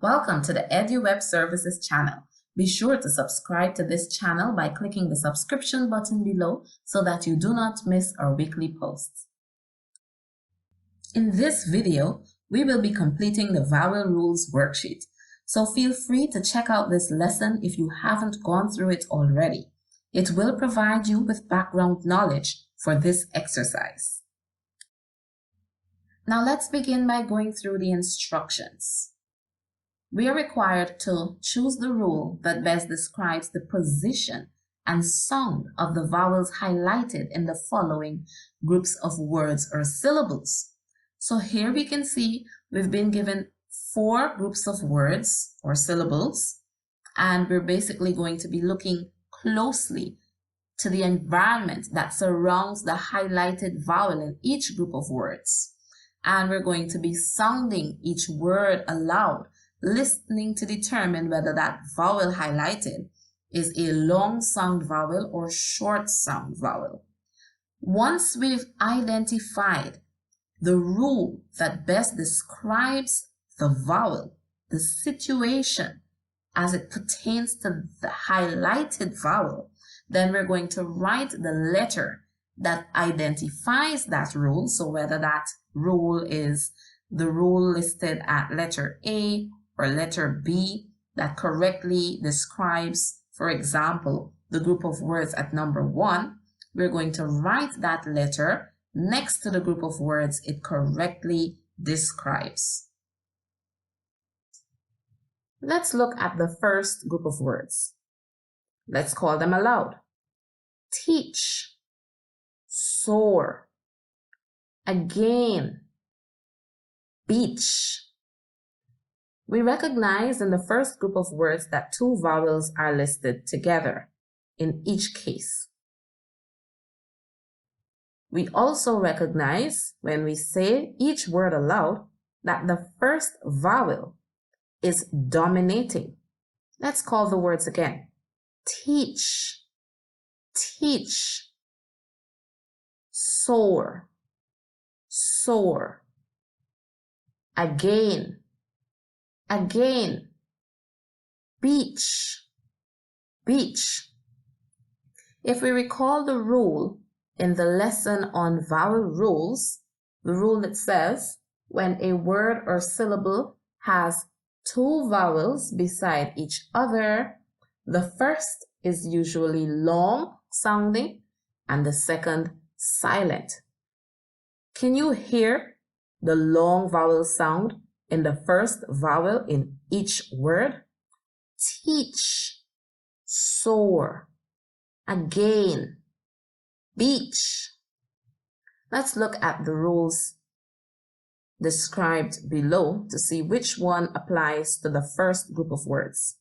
Welcome to the Edu-Web Services channel. Be sure to subscribe to this channel by clicking the subscription button below so that you do not miss our weekly posts. In this video, we will be completing the vowel rules worksheet, so feel free to check out this lesson if you haven't gone through it already. It will provide you with background knowledge for this exercise. Now let's begin by going through the instructions. We are required to choose the rule that best describes the position and sound of the vowels highlighted in the following groups of words or syllables. So here we can see we've been given 4 groups of words or syllables, and we're basically going to be looking closely to the environment that surrounds the highlighted vowel in each group of words. And we're going to be sounding each word aloud, listening to determine whether that vowel highlighted is a long sound vowel or short sound vowel. Once we've identified the rule that best describes the vowel, the situation as it pertains to the highlighted vowel, then we're going to write the letter that identifies that rule. So whether that rule is the rule listed at letter A or letter B that correctly describes, for example, the group of words at number 1, we're going to write that letter next to the group of words it correctly describes. Let's look at the first group of words. Let's call them aloud. Teach, soar, again, beach. We recognize in the first group of words that 2 vowels are listed together in each case. We also recognize when we say each word aloud that the first vowel is dominating. Let's call the words again. Teach, teach, soar, soar, again, again, beach, beach. If we recall the rule in the lesson on vowel rules, the rule that says when a word or syllable has 2 vowels beside each other, the first is usually long sounding and the second silent. Can you hear the long vowel sound in the first vowel in each word? Teach, soar, again, beach. Let's look at the rules described below to see which one applies to the first group of words.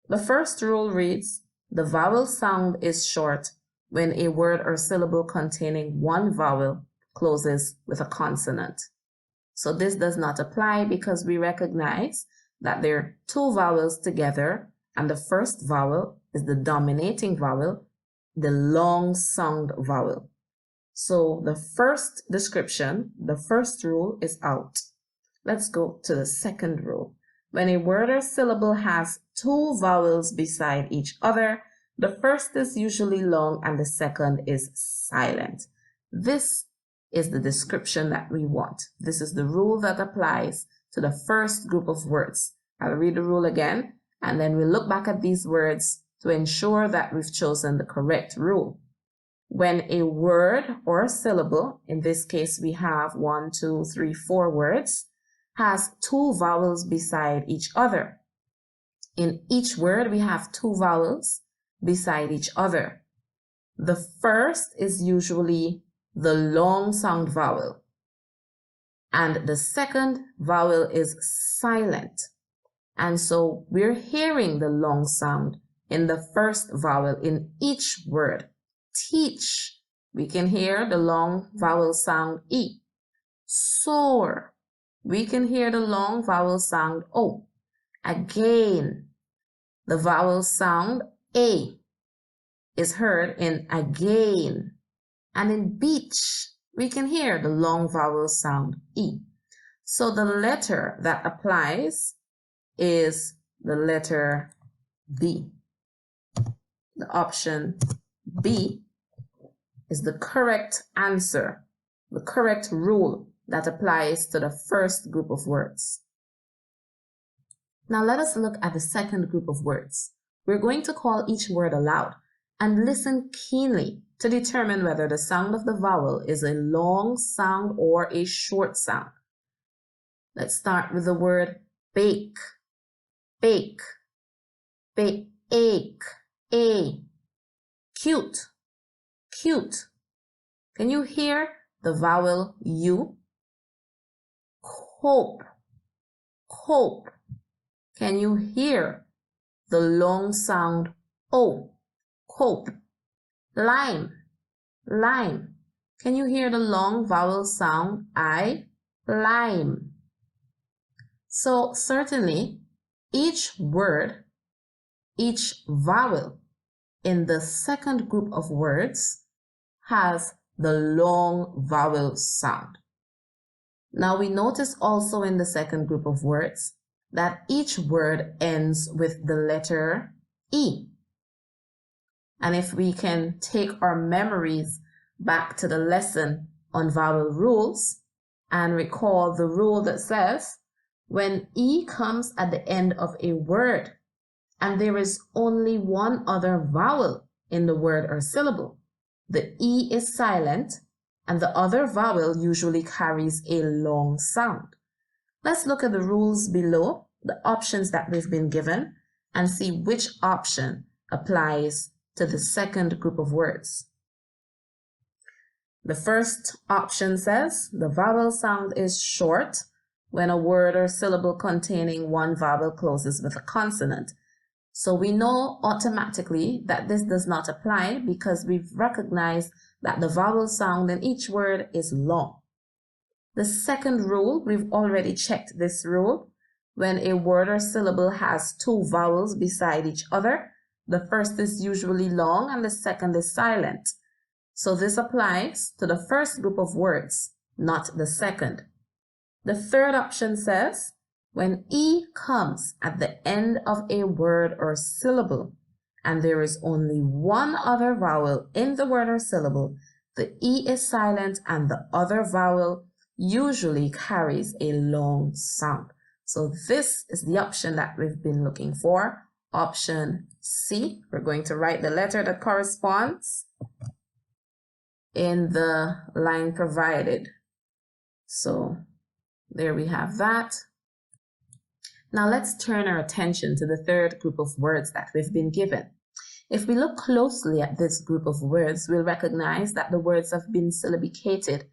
The first rule reads, the vowel sound is short when a word or syllable containing 1 vowel closes with a consonant. So this does not apply because we recognize that there are 2 vowels together and the first vowel is the dominating vowel, the long sound vowel. So the first description, the first rule is out. Let's go to the second rule. When a word or syllable has 2 vowels beside each other, the first is usually long and the second is silent. This is the description that we want. This is the rule that applies to the first group of words. I'll read the rule again, and then we'll look back at these words to ensure that we've chosen the correct rule. When a word or a syllable, in this case we have 1, 2, 3, 4 words, has 2 vowels beside each other. In each word we have 2 vowels beside each other. The first is usually the long sound vowel, and the second vowel is silent. And so we're hearing the long sound in the first vowel in each word. Teach, we can hear the long vowel sound E. Soar, we can hear the long vowel sound O. Again, the vowel sound A is heard in again. And in beach, we can hear the long vowel sound E. So the letter that applies is the letter B. The option B is the correct answer, the correct rule that applies to the first group of words. Now let us look at the second group of words. We're going to call each word aloud and listen keenly to determine whether the sound of the vowel is a long sound or a short sound. Let's start with the word bake. Bake. Bake. A. Cute. Cute. Can you hear the vowel U? Cope. Cope. Can you hear the long sound O? Cope. Lime. Lime. Can you hear the long vowel sound I? Lime. So certainly each word, each vowel in the second group of words has the long vowel sound. Now we notice also in the second group of words that each word ends with the letter E. And if we can take our memories back to the lesson on vowel rules and recall the rule that says when E comes at the end of a word and there is only one other vowel in the word or syllable, the E is silent and the other vowel usually carries a long sound. Let's look at the rules below, the options that we've been given, and see which option applies to the second group of words. The first option says the vowel sound is short when a word or syllable containing one vowel closes with a consonant. So we know automatically that this does not apply because we've recognized that the vowel sound in each word is long. The second rule, we've already checked this rule. When a word or syllable has two vowels beside each other, the first is usually long and the second is silent. So this applies to the first group of words, not the second. The third option says, when E comes at the end of a word or syllable, and there is only one other vowel in the word or syllable, the E is silent and the other vowel usually carries a long sound. So this is the option that we've been looking for. Option C. We're going to write the letter that corresponds in the line provided. So there we have that. Now let's turn our attention to the third group of words that we've been given. If we look closely at this group of words, we'll recognize that the words have been syllabicated,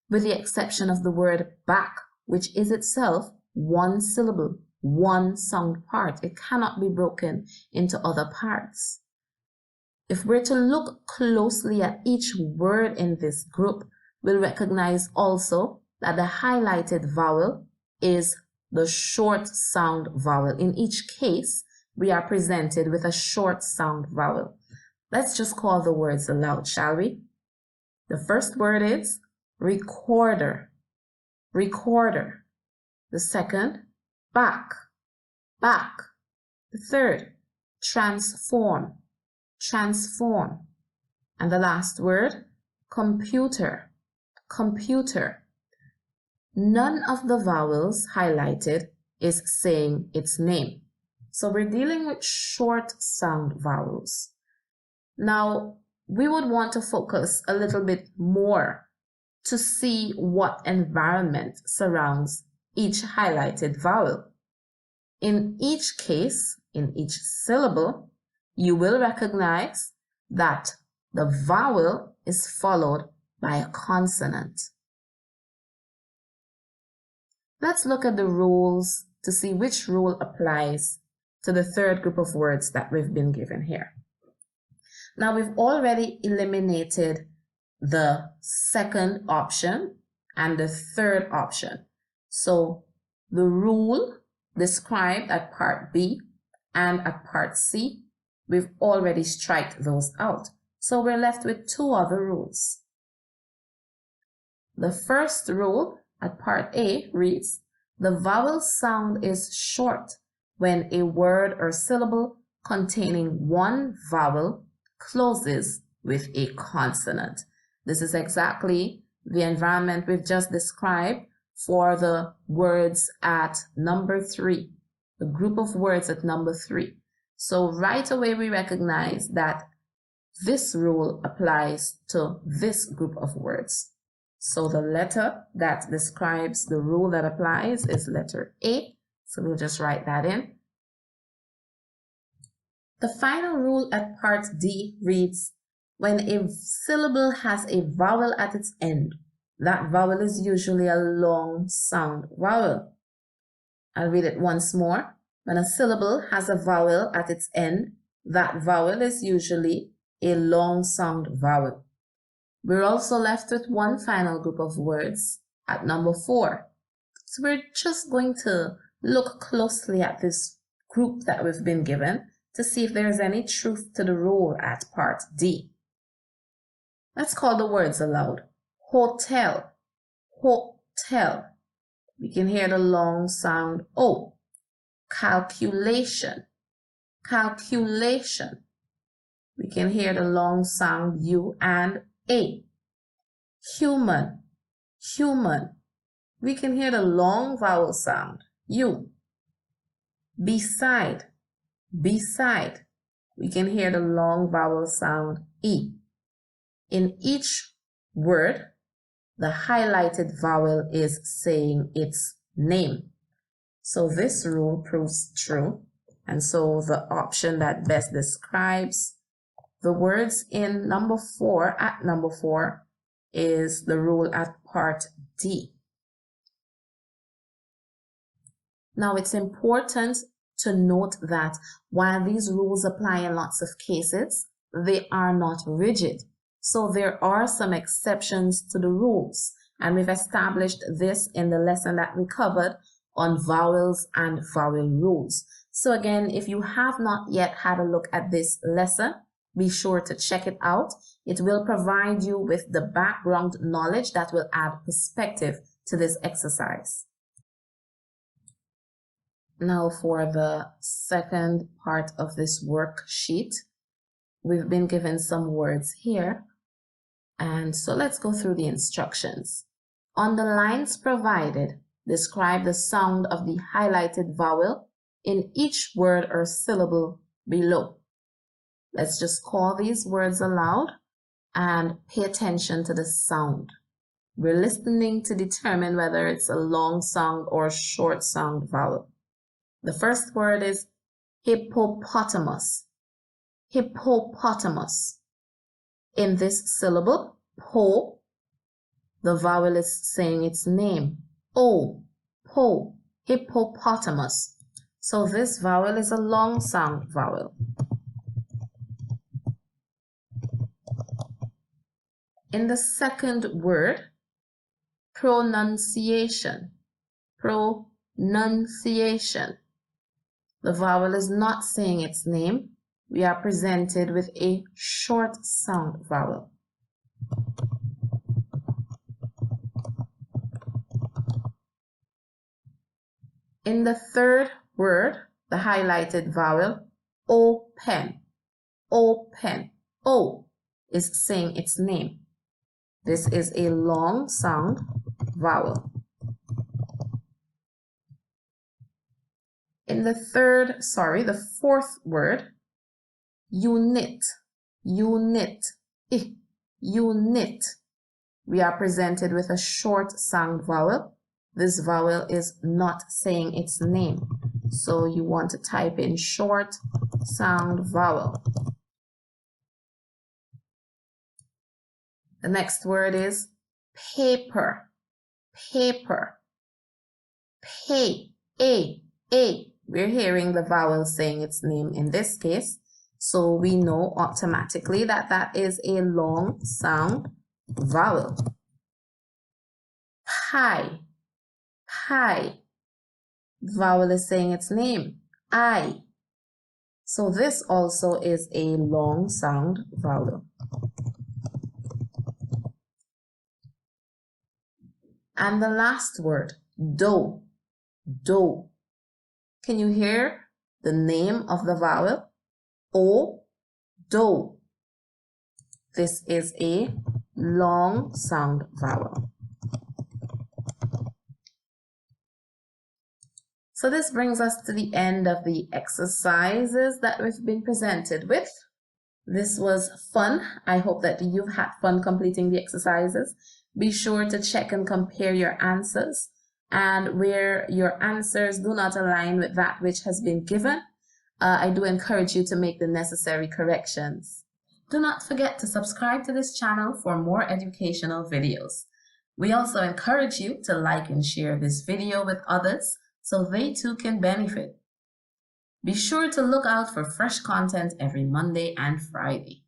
with the exception of the word back, which is itself one syllable, one sound part. It cannot be broken into other parts. If we're to look closely at each word in this group, we'll recognize also that the highlighted vowel is the short sound vowel. In each case, we are presented with a short sound vowel. Let's just call the words aloud, shall we? The first word is recorder, recorder. The second, back, back. The third, transform, transform. And the last word, computer, computer. None of the vowels highlighted is saying its name. So we're dealing with short sound vowels. Now, we would want to focus a little bit more to see what environment surrounds each highlighted vowel. In each case, in each syllable, you will recognize that the vowel is followed by a consonant. Let's look at the rules to see which rule applies to the third group of words that we've been given here. Now we've already eliminated the second option and the third option. So the rule described at part B and at part C, we've already striked those out. So we're left with two other rules. The first rule at part A reads, The vowel sound is short when a word or syllable containing one vowel closes with a consonant. This is exactly the environment we've just described for the words at number 3, the group of words at number 3. So right away we recognize that this rule applies to this group of words. So the letter that describes the rule that applies is letter A. So we'll just write that in. The final rule at part D reads, when a syllable has a vowel at its end, that vowel is usually a long sound vowel. I'll read it once more. When a syllable has a vowel at its end, that vowel is usually a long sound vowel. We're also left with one final group of words at number 4. So we're just going to look closely at this group that we've been given to see if there's any truth to the rule at part D. Let's call the words aloud. Hotel, hotel. We can hear the long sound O. Calculation, calculation. We can hear the long sound U and A. Human, human. We can hear the long vowel sound U. Beside, beside. We can hear the long vowel sound E. In each word, the highlighted vowel is saying its name. So this rule proves true. And so the option that best describes the words in number 4, at number 4, is the rule at part D. Now it's important to note that while these rules apply in lots of cases, they are not rigid. So there are some exceptions to the rules, and we've established this in the lesson that we covered on vowels and vowel rules. So again, if you have not yet had a look at this lesson, be sure to check it out. It will provide you with the background knowledge that will add perspective to this exercise. Now for the second part of this worksheet, we've been given some words here. And so let's go through the instructions. On the lines provided, describe the sound of the highlighted vowel in each word or syllable below. Let's just call these words aloud and pay attention to the sound. We're listening to determine whether it's a long sound or short sound vowel. The first word is hippopotamus. Hippopotamus. In this syllable, po, the vowel is saying its name. O, po, hippopotamus. So this vowel is a long sound vowel. In the second word, pronunciation. Pronunciation. The vowel is not saying its name. We are presented with a short sound vowel. In the third word, the highlighted vowel, open. Open. O is saying its name. This is a long sound vowel. In the fourth word, unit, unit, unit. We are presented with a short sound vowel. This vowel is not saying its name. So you want to type in short sound vowel. The next word is paper, paper, pay, a. We're hearing the vowel saying its name in this case. So we know automatically that that is a long sound vowel. Pie, pie. The vowel is saying its name. I. So this also is a long sound vowel. And the last word, dough. Do. Can you hear the name of the vowel? O, do. This is a long sound vowel. So this brings us to the end of the exercises that we've been presented with. This was fun. I hope that you've had fun completing the exercises. Be sure to check and compare your answers, and where your answers do not align with that which has been given, I do encourage you to make the necessary corrections. Do not forget to subscribe to this channel for more educational videos. We also encourage you to like and share this video with others so they too can benefit. Be sure to look out for fresh content every Monday and Friday.